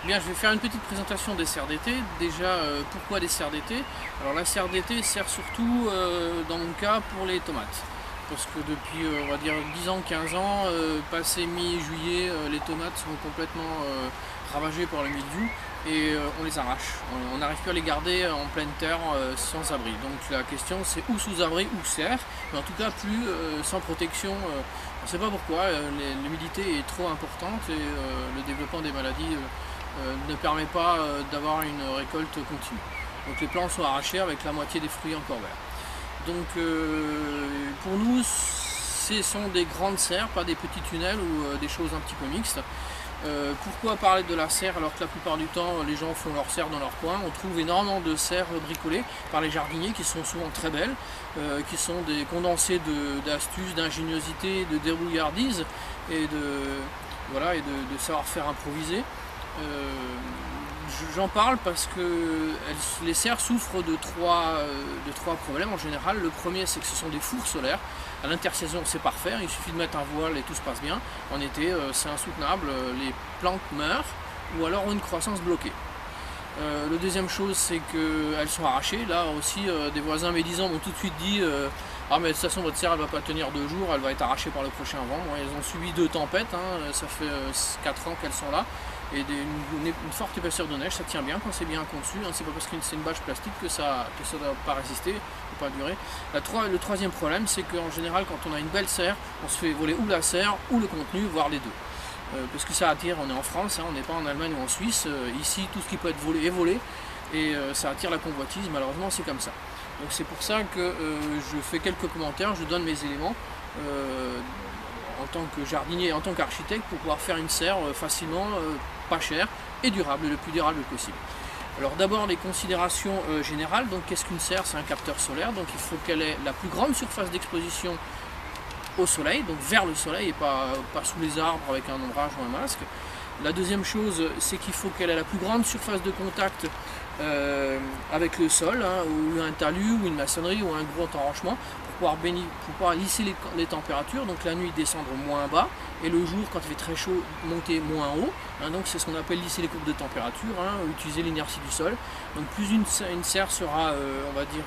Bien, je vais faire une petite présentation des serres d'été. Déjà, pourquoi des serres d'été? Alors la serre d'été sert surtout, dans mon cas, pour les tomates. Parce que depuis, on va dire 10 ans, 15 ans, passé mi-juillet, les tomates sont complètement ravagées par le mildiou et on les arrache. On n'arrive plus à les garder en pleine terre sans abri. Donc la question c'est ou sous abri ou serre, mais en tout cas plus sans protection. On ne sait pas pourquoi, l'humidité est trop importante et le développement des maladies ne permet pas d'avoir une récolte continue. Donc les plants sont arrachés avec la moitié des fruits encore verts. Donc pour nous, ce sont des grandes serres, pas des petits tunnels ou des choses un petit peu mixtes. Pourquoi parler de la serre alors que la plupart du temps les gens font leur serre dans leur coin? On trouve énormément de serres bricolées par les jardiniers qui sont souvent très belles, qui sont des condensés d'astuces, d'ingéniosité, de débrouillardise et de savoir-faire improvisé. J'en parle parce que les serres souffrent de trois problèmes en général. Le premier, c'est que ce sont des fours solaires. À l'intersaison, c'est parfait, il suffit de mettre un voile et tout se passe bien. En été, c'est insoutenable, les plantes meurent ou alors ont une croissance bloquée. La deuxième chose, c'est qu'elles sont arrachées. Là aussi, des voisins médisants m'ont tout de suite dit ah mais de toute façon votre serre elle va pas tenir 2 jours, elle va être arrachée par le prochain vent. Bon, elles ont subi 2 tempêtes, ça fait 4 ans qu'elles sont là. Et une forte épaisseur de neige, ça tient bien quand c'est bien conçu, c'est pas parce que c'est une bâche plastique que ça ne doit pas résister, ou pas durer. Le troisième problème, c'est qu'en général quand on a une belle serre, on se fait voler ou la serre ou le contenu, voire les deux. Parce que ça attire, on est en France, on n'est pas en Allemagne ou en Suisse, ici tout ce qui peut être volé est volé, et ça attire la convoitise, malheureusement c'est comme ça. Donc c'est pour ça que je fais quelques commentaires, je donne mes éléments en tant que jardinier, en tant qu'architecte, pour pouvoir faire une serre facilement, pas chère et durable, le plus durable possible. Alors d'abord les considérations générales, donc qu'est-ce qu'une serre? C'est un capteur solaire, donc il faut qu'elle ait la plus grande surface d'exposition au soleil, donc vers le soleil et pas sous les arbres avec un ombrage ou un masque. La deuxième chose, c'est qu'il faut qu'elle ait la plus grande surface de contact avec le sol, ou un talus, ou une maçonnerie, ou un gros enrochement, pour pouvoir lisser les températures, donc la nuit descendre moins bas, et le jour, quand il fait très chaud, monter moins haut. Donc c'est ce qu'on appelle lisser les courbes de température, utiliser l'inertie du sol. Donc plus une serre sera, on va dire,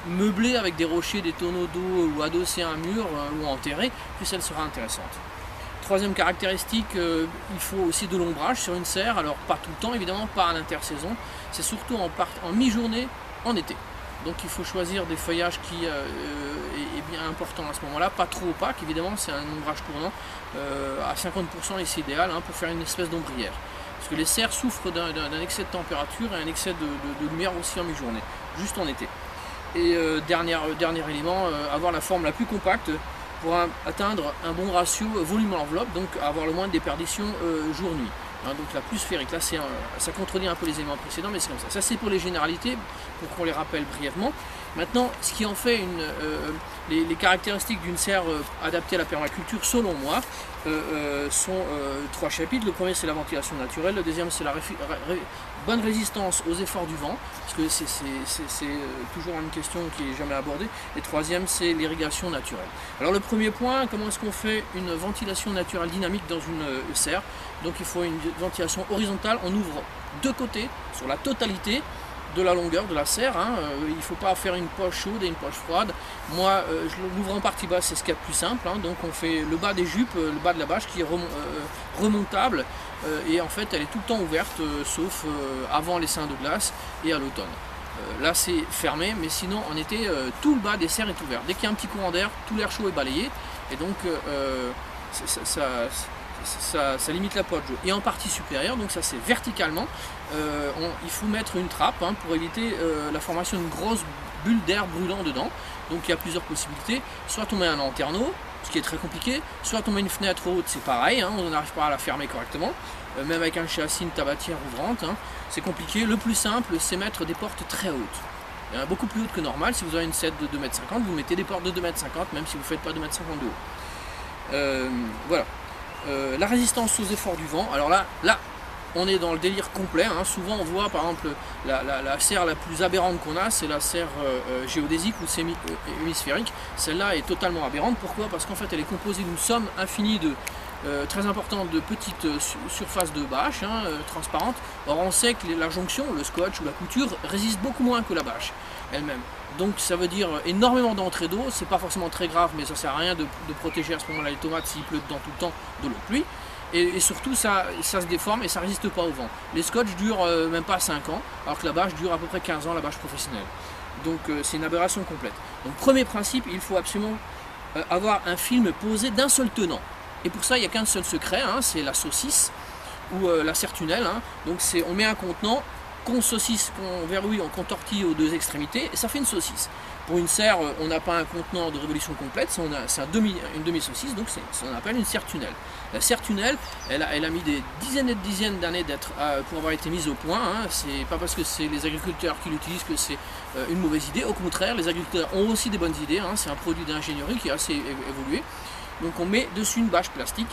meublée avec des rochers, des tonneaux d'eau, ou adossée à un mur, ou enterrée, plus elle sera intéressante. Troisième caractéristique, il faut aussi de l'ombrage sur une serre, alors pas tout le temps évidemment, pas à l'intersaison, c'est surtout en mi-journée en été. Donc il faut choisir des feuillages qui est bien important à ce moment-là, pas trop opaque évidemment, c'est un ombrage tournant, à 50% et c'est idéal pour faire une espèce d'ombrière. Parce que les serres souffrent d'un excès de température et un excès de lumière aussi en mi-journée, juste en été. Et dernier élément, avoir la forme la plus compacte, pour atteindre un bon ratio volume-enveloppe, donc avoir le moins de déperdition jour-nuit. Donc la plus sphérique, là ça contredit un peu les éléments précédents, mais c'est comme ça. Ça c'est pour les généralités, pour qu'on les rappelle brièvement. Maintenant, ce qui en fait les caractéristiques d'une serre adaptée à la permaculture, selon moi, sont 3 chapitres. Le premier c'est la ventilation naturelle, le deuxième c'est la bonne résistance aux efforts du vent, parce que c'est toujours une question qui n'est jamais abordée. Et troisième, c'est l'irrigation naturelle. Alors le premier point, comment est-ce qu'on fait une ventilation naturelle dynamique dans une serre? Donc il faut une ventilation horizontale, on ouvre de côté sur la totalité de la longueur de la serre, il ne faut pas faire une poche chaude et une poche froide. Moi, je l'ouvre en partie basse, c'est ce qu'il y a de plus simple, donc on fait le bas des jupes, le bas de la bâche qui est remontable, et en fait elle est tout le temps ouverte, sauf avant les seins de glace et à l'automne. Là c'est fermé, mais sinon en été, tout le bas des serres est ouvert. Dès qu'il y a un petit courant d'air, tout l'air chaud est balayé, et donc ça limite la poche. Et en partie supérieure, donc ça c'est verticalement, il faut mettre une trappe pour éviter la formation d'une grosse bulle d'air brûlant dedans. Donc il y a plusieurs possibilités, soit on met un lanterneau, ce qui est très compliqué, soit on met une fenêtre haute, c'est pareil, on n'arrive pas à la fermer correctement, même avec un châssis, une tabatière ouvrante, c'est compliqué. Le plus simple, c'est mettre des portes très hautes, beaucoup plus hautes que normal. Si vous avez une serre de 2,50 m, vous mettez des portes de 2,50 m, même si vous ne faites pas 2,50 m de haut. Voilà. La résistance aux efforts du vent, alors là on est dans le délire complet, souvent on voit par exemple la serre la plus aberrante qu'on a, c'est la serre géodésique ou semi-hémisphérique. Celle-là est totalement aberrante. Pourquoi? Parce qu'en fait elle est composée d'une somme infinie très importante de petites surfaces de bâche transparentes. Or on sait que la jonction, le scotch ou la couture résiste beaucoup moins que la bâche elle-même. Donc ça veut dire énormément d'entrée d'eau, c'est pas forcément très grave, mais ça sert à rien de protéger à ce moment-là les tomates s'il pleut dedans tout le temps de l'eau de pluie. Et surtout ça se déforme et ça résiste pas au vent. Les scotch durent même pas 5 ans, alors que la bâche dure à peu près 15 ans, la bâche professionnelle. Donc c'est une aberration complète. Donc premier principe, il faut absolument avoir un film posé d'un seul tenant. Et pour ça, il n'y a qu'un seul secret, c'est la saucisse ou la serre-tunnel. Donc on met un contenant qu'on saucisse, qu'on verrouille, qu'on tortille aux deux extrémités, et ça fait une saucisse. Pour une serre, on n'a pas un contenant de révolution complète, c'est une demi-saucisse, donc ça on appelle une serre-tunnel. La serre-tunnel, elle a mis des dizaines et des dizaines d'années pour avoir été mise au point. C'est pas parce que c'est les agriculteurs qui l'utilisent que c'est une mauvaise idée. Au contraire, les agriculteurs ont aussi des bonnes idées. C'est un produit d'ingénierie qui est assez évolué. Donc on met dessus une bâche plastique.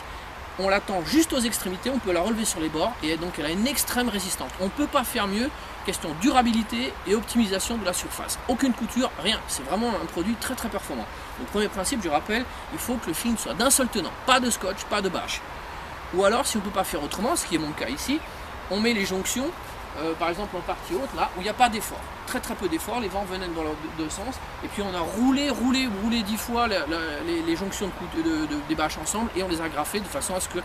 On l'attend juste aux extrémités, on peut la relever sur les bords et donc elle a une extrême résistance. On ne peut pas faire mieux, question durabilité et optimisation de la surface. Aucune couture, rien, c'est vraiment un produit très très performant. Donc premier principe, je rappelle, il faut que le film soit d'un seul tenant, pas de scotch, pas de bâche. Ou alors si on ne peut pas faire autrement, ce qui est mon cas ici, on met les jonctions, par exemple en partie haute, là, où il n'y a pas d'effort. Très très peu d'effort, les vents venaient dans leurs deux sens, et puis on a roulé 10 fois les jonctions des bâches ensemble, et on les a agrafées de façon à ce que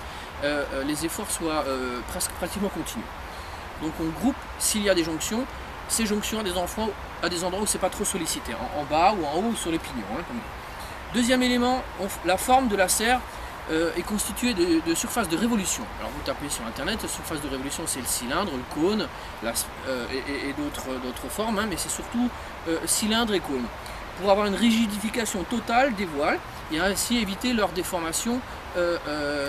les efforts soient pratiquement continus. Donc on groupe, s'il y a des jonctions, ces jonctions à des endroits où c'est pas trop sollicité, en bas ou en haut ou sur les pignons. Deuxième élément, la forme de la serre est constituée de surfaces de révolution. Alors vous tapez sur internet, la surface de révolution c'est le cylindre, le cône et d'autres formes, mais c'est surtout cylindre et cône. Pour avoir une rigidification totale des voiles et ainsi éviter leur déformation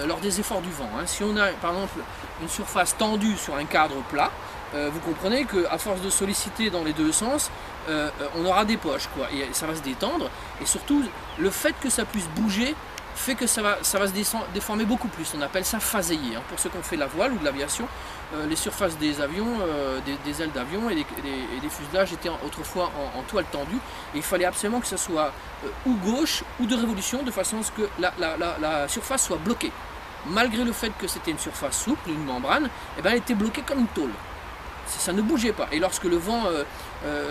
lors des efforts du vent. Si on a par exemple une surface tendue sur un cadre plat, vous comprenez qu'à force de solliciter dans les deux sens, on aura des poches, et ça va se détendre, et surtout le fait que ça puisse bouger fait que ça va se déformer beaucoup plus. On appelle ça phaséier. Pour ceux qui ont fait de la voile ou de l'aviation, les surfaces des avions, des ailes d'avion et des fuselages étaient autrefois en toile tendue, et il fallait absolument que ça soit ou gauche ou de révolution, de façon à ce que la surface soit bloquée. Malgré le fait que c'était une surface souple, une membrane, elle était bloquée comme une tôle. Ça ne bougeait pas. Et lorsque le vent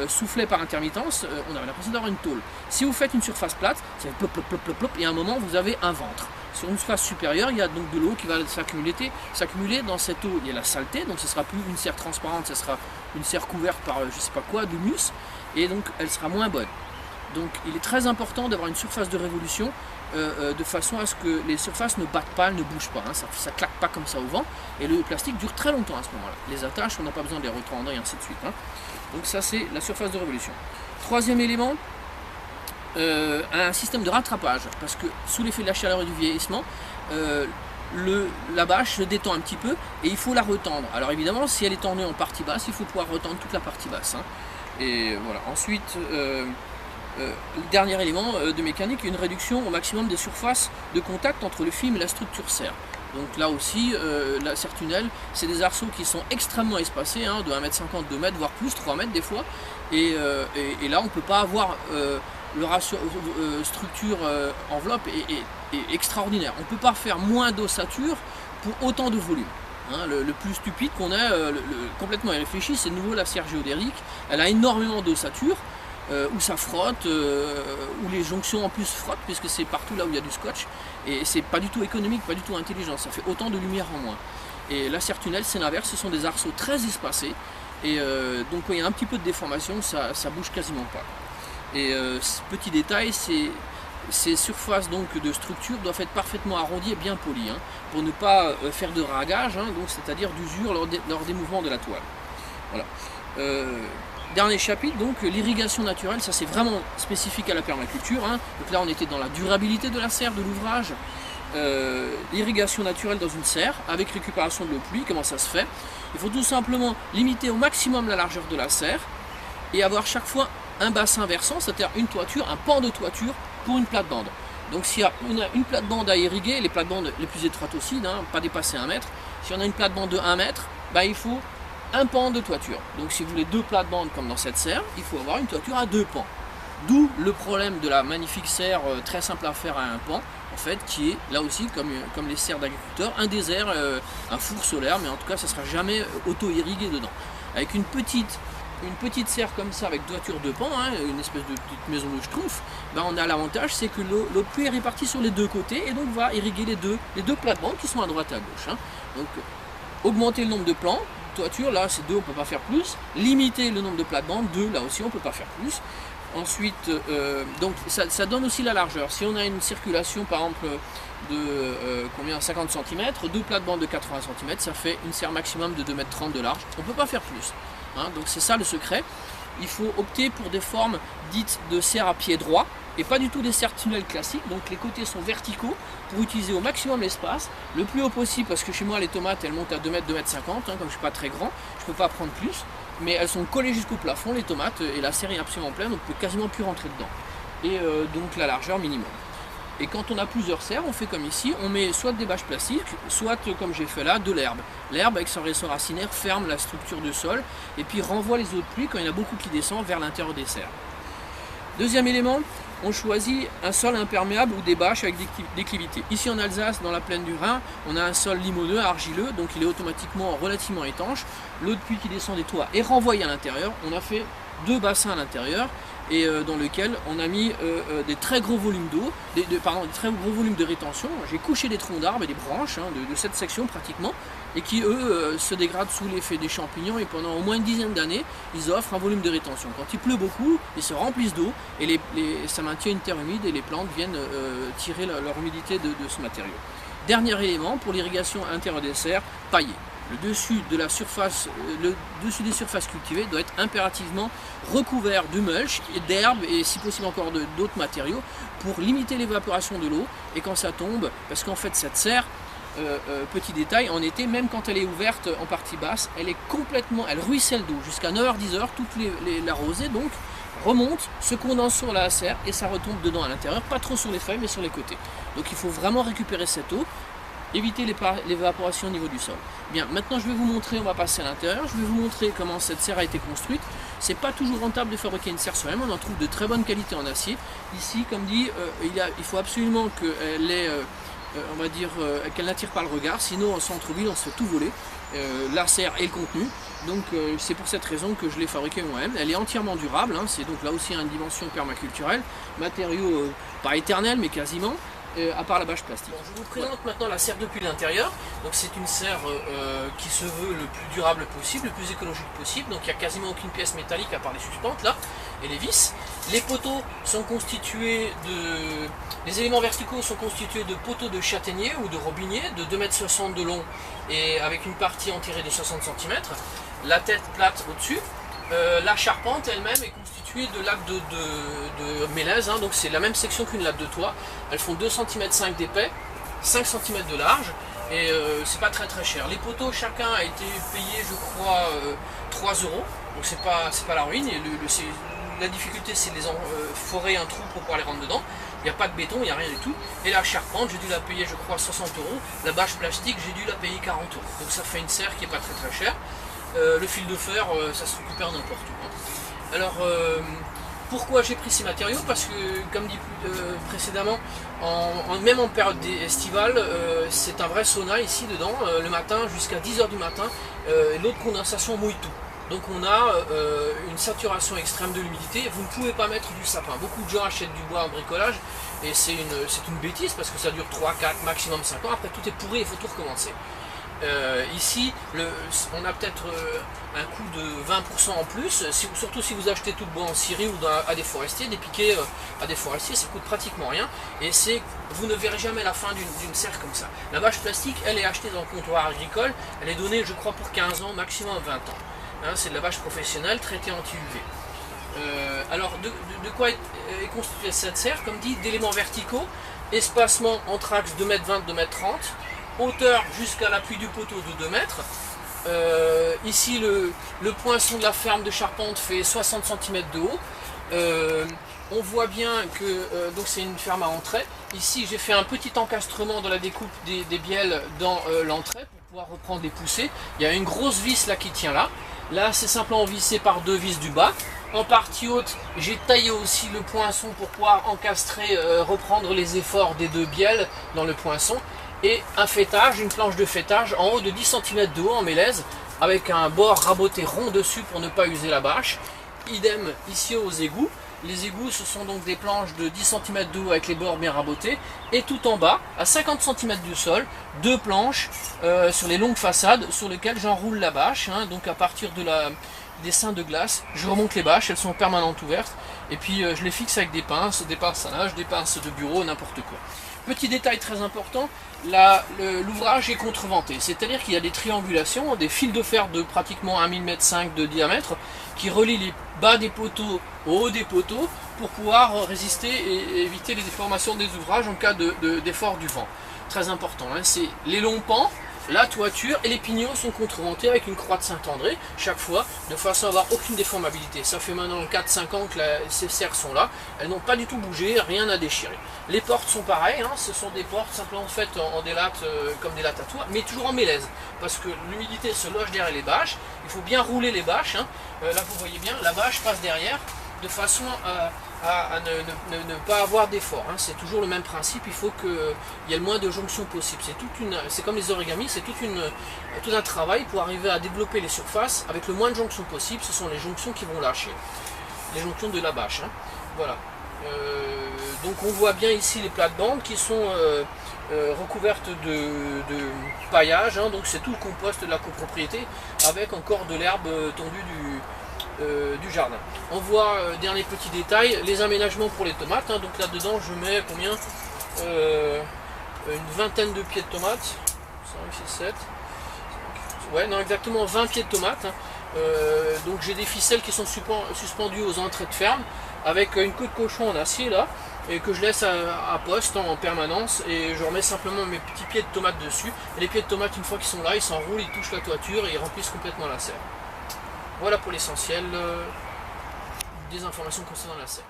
soufflait par intermittence, on avait l'impression d'avoir une tôle. Si vous faites une surface plate, ça fait plop, plop, plop, plop, plop, et à un moment vous avez un ventre. Sur une surface supérieure, il y a donc de l'eau qui va s'accumuler dans cette eau. Il y a la saleté, donc ce ne sera plus une serre transparente, ce sera une serre couverte par je ne sais pas quoi, d'humus, et donc elle sera moins bonne. Donc il est très important d'avoir une surface de révolution de façon à ce que les surfaces ne battent pas, ne bougent pas, ça ne claque pas comme ça au vent, et le plastique dure très longtemps à ce moment-là. Les attaches, on n'a pas besoin de les retendre et ainsi de suite. Donc ça c'est la surface de révolution. Troisième élément, un système de rattrapage, parce que sous l'effet de la chaleur et du vieillissement, la bâche se détend un petit peu et il faut la retendre. Alors évidemment, si elle est tendue en partie basse, il faut pouvoir retendre toute la partie basse. Et voilà. Ensuite, le dernier élément de mécanique, une réduction au maximum des surfaces de contact entre le film et la structure serre. Donc là aussi, la serre-tunnel, c'est des arceaux qui sont extrêmement espacés, de 1,50 m, 2 m, voire plus, 3 mètres des fois. Et là, on ne peut pas avoir le ratio structure enveloppe est extraordinaire. On ne peut pas faire moins d'ossature pour autant de volume. Le plus stupide qu'on ait, complètement irréfléchi, c'est de nouveau la serre géodérique. Elle a énormément d'ossature. Où ça frotte, où les jonctions en plus frottent, puisque c'est partout là où il y a du scotch, et c'est pas du tout économique, pas du tout intelligent, ça fait autant de lumière en moins. Et la serre-tunnel, c'est l'inverse, ce sont des arceaux très espacés, et donc quand il y a un petit peu de déformation, ça bouge quasiment pas. Et petit détail, ces surfaces donc de structure doivent être parfaitement arrondies et bien polies, pour ne pas faire de ragage, donc c'est-à-dire d'usure lors des mouvements de la toile. Voilà. Dernier chapitre, donc l'irrigation naturelle, ça c'est vraiment spécifique à la permaculture. Donc là on était dans la durabilité de la serre, de l'ouvrage. L'irrigation naturelle dans une serre, avec récupération de l'eau de pluie, comment ça se fait? Il faut tout simplement limiter au maximum la largeur de la serre et avoir chaque fois un bassin versant, c'est-à-dire une toiture, un pan de toiture pour une plate-bande. Donc s'il y a une plate-bande à irriguer, les plates-bandes les plus étroites aussi, pas dépasser 1 mètre, si on a une plate-bande de 1 mètre, il faut un pan de toiture. Donc si vous voulez 2 plates-bandes comme dans cette serre, il faut avoir une toiture à 2 pans. D'où le problème de la magnifique serre très simple à faire à un pan, en fait, qui est là aussi, comme les serres d'agriculteurs, un désert, un four solaire, mais en tout cas ça ne sera jamais auto-irrigué dedans. Avec une petite serre comme ça, avec toiture de pan, hein, une espèce de petite maison de schtroumpf, ben on a l'avantage, c'est que l'eau est répartie sur les deux côtés, et donc va irriguer les deux plates-bandes qui sont à droite et à gauche. Hein. Donc augmenter le nombre de plans, toiture, là c'est 2, on ne peut pas faire plus. Limiter le nombre de plates-bandes, 2, là aussi on ne peut pas faire plus. Ensuite, donc ça donne aussi la largeur. Si on a une circulation par exemple de 50 cm, 2 plates-bandes de 80 cm, ça fait une serre maximum de 2,30 m de large. On ne peut pas faire plus. Hein, donc c'est ça le secret. Il faut opter pour des formes dites de serre à pied droit et pas du tout des serres tunnels classiques. Donc les côtés sont verticaux pour utiliser au maximum l'espace, le plus haut possible, parce que chez moi les tomates elles montent à 2 m, 2,50 m, hein, comme je ne suis pas très grand, je ne peux pas prendre plus. Mais elles sont collées jusqu'au plafond, les tomates, et la serre est absolument pleine, donc on ne peut quasiment plus rentrer dedans. Et donc la largeur minimum. Et quand on a plusieurs serres, on fait comme ici, on met soit des bâches plastiques, soit comme j'ai fait là, de l'herbe. L'herbe avec son réseau racinaire ferme la structure du sol et puis renvoie les eaux de pluie quand il y en a beaucoup qui descendent vers l'intérieur des serres. Deuxième élément, on choisit un sol imperméable ou des bâches avec déclivité. Ici en Alsace, dans la plaine du Rhin, on a un sol limoneux, argileux, donc il est automatiquement relativement étanche. L'eau de pluie qui descend des toits est renvoyée à l'intérieur. On a fait 2 bassins à l'intérieur et dans lequel on a mis des très gros volumes d'eau, des très gros volumes de rétention. J'ai couché des troncs d'arbres et des branches de cette section pratiquement, et qui eux se dégradent sous l'effet des champignons, et pendant au moins une dizaine d'années, ils offrent un volume de rétention. Quand il pleut beaucoup, ils se remplissent d'eau et ça maintient une terre humide et les plantes viennent tirer leur humidité de ce matériau. Dernier élément, pour l'irrigation intérieure des serres, pailler. Le dessus des surfaces cultivées doit être impérativement recouvert de mulch, d'herbe et si possible encore d'autres matériaux pour limiter l'évaporation de l'eau. Et quand ça tombe, parce qu'en fait cette serre, petit détail, en été, même quand elle est ouverte en partie basse, elle ruisselle d'eau jusqu'à 9h-10h, toute la rosée donc remonte, se condense sur la serre et ça retombe dedans à l'intérieur, pas trop sur les feuilles mais sur les côtés. Donc il faut vraiment récupérer cette eau, éviter l'évaporation au niveau du sol. Bien, maintenant je vais vous montrer, on va passer à l'intérieur, je vais vous montrer comment cette serre a été construite. C'est pas toujours rentable de fabriquer une serre soi-même, on en trouve de très bonne qualité en acier. Ici, comme dit, il faut absolument qu'elle ait on va dire qu'elle n'attire pas le regard, sinon en centre-ville on se fait tout voler, la serre et le contenu. Donc c'est pour cette raison que je l'ai fabriquée moi-même. Elle est entièrement durable, hein, c'est donc là aussi une dimension permaculturelle, matériau pas éternel mais quasiment, à part la bâche plastique. Bon, je vous présente maintenant la serre depuis l'intérieur. Donc c'est une serre qui se veut le plus durable possible, le plus écologique possible. Donc il n'y a quasiment aucune pièce métallique à part les suspentes là et les vis. Les poteaux sont constitués les éléments verticaux sont constitués de poteaux de châtaignier ou de robinier de 2,60 m de long et avec une partie enterrée de 60 cm. La tête plate au-dessus. La charpente elle-même est constituée de lattes de mélèze, hein, donc c'est la même section qu'une latte de toit. Elles font 2,5 cm d'épais, 5 cm de large et c'est pas très cher. Les poteaux, chacun a été payé je crois 3 €, donc c'est pas la ruine. Et la difficulté c'est de les forer un trou pour pouvoir les rentrer dedans. Il n'y a pas de béton, il n'y a rien du tout. Et la charpente, j'ai dû la payer je crois 60 €. La bâche plastique, j'ai dû la payer 40 €. Donc ça fait une serre qui n'est pas très chère. Le fil de fer, ça se récupère n'importe où. Alors, pourquoi j'ai pris ces matériaux? Parce que, comme dit précédemment, même en période estivale, c'est un vrai sauna ici dedans, le matin jusqu'à 10 h du matin, l'eau de condensation mouille tout. Donc on a une saturation extrême de l'humidité, vous ne pouvez pas mettre du sapin. Beaucoup de gens achètent du bois en bricolage et c'est une bêtise parce que ça dure 3, 4, maximum 5 ans, après tout est pourri, il faut tout recommencer. Ici, on a peut-être un coût de 20% en plus, surtout si vous achetez tout le bois en Syrie ou à des forestiers, des piquets à des forestiers, ça coûte pratiquement rien et vous ne verrez jamais la fin d'une serre comme ça. La bâche plastique, elle est achetée dans le comptoir agricole, elle est donnée je crois pour 15 ans, maximum 20 ans. Hein, c'est de la bâche professionnelle traitée anti-UV. Alors de quoi est constituée cette serre? Comme dit, d'éléments verticaux, espacement entre axes 2,20 m, 2,30 m, hauteur jusqu'à l'appui du poteau de 2 mètres. Ici le poinçon de la ferme de charpente fait 60 cm de haut. On voit bien que donc c'est une ferme à entrée. Ici j'ai fait un petit encastrement dans la découpe des bielles dans l'entrée pour pouvoir reprendre les poussées. Il y a une grosse vis là qui tient là. Là c'est simplement vissé par 2 vis du bas. En partie haute, j'ai taillé aussi le poinçon pour pouvoir encastrer, reprendre les efforts des deux bielles dans le poinçon. Et un fêtage, une planche de fêtage en haut de 10 cm de haut en mélèze, avec un bord raboté rond dessus pour ne pas user la bâche. Idem ici aux égouts. Les égouts, ce sont donc des planches de 10 cm de haut avec les bords bien rabotés. Et tout en bas, à 50 cm du sol, deux planches sur les longues façades sur lesquelles j'enroule la bâche. Donc à partir des seins de glace, je remonte les bâches, elles sont permanentes ouvertes. Et puis je les fixe avec des pinces à linge, des pinces de bureau, n'importe quoi. Petit détail très important, l'ouvrage est contreventé, c'est-à-dire qu'il y a des triangulations, des fils de fer de pratiquement 1,5 mm de diamètre qui relient les bas des poteaux au haut des poteaux pour pouvoir résister et éviter les déformations des ouvrages en cas d'effort du vent. Très important, c'est les longs pans, la toiture et les pignons sont contreventés avec une croix de Saint-André chaque fois, de façon à avoir aucune déformabilité. Ça fait maintenant 4-5 ans que ces serres sont là, elles n'ont pas du tout bougé, rien à déchirer. Les portes sont pareilles, ce sont des portes simplement faites en délatte, comme des lattes à toit, mais toujours en mélèze, parce que l'humidité se loge derrière les bâches, il faut bien rouler les bâches, là vous voyez bien, la bâche passe derrière, de façon à ne pas avoir d'effort. C'est toujours le même principe, il faut qu'il y ait le moins de jonctions possible. C'est comme les origamis, c'est tout un travail pour arriver à développer les surfaces avec le moins de jonctions possible. Ce sont les jonctions qui vont lâcher, les jonctions de la bâche. Voilà. Donc on voit bien ici les plates-bandes qui sont recouvertes de paillage, donc c'est tout le compost de la copropriété avec encore de l'herbe tondue du jardin. On voit, dernier petit détail, les aménagements pour les tomates. Donc là dedans je mets combien, une vingtaine de pieds de tomates, 5, 6, 7, ouais non exactement 20 pieds de tomates. Donc j'ai des ficelles qui sont suspendues aux entrées de ferme avec une queue de cochon en acier là, et que je laisse à poste en permanence, et je remets simplement mes petits pieds de tomates dessus. Et les pieds de tomates, une fois qu'ils sont là, ils s'enroulent, ils touchent la toiture et ils remplissent complètement la serre. Voilà pour l'essentiel des informations concernant la serre.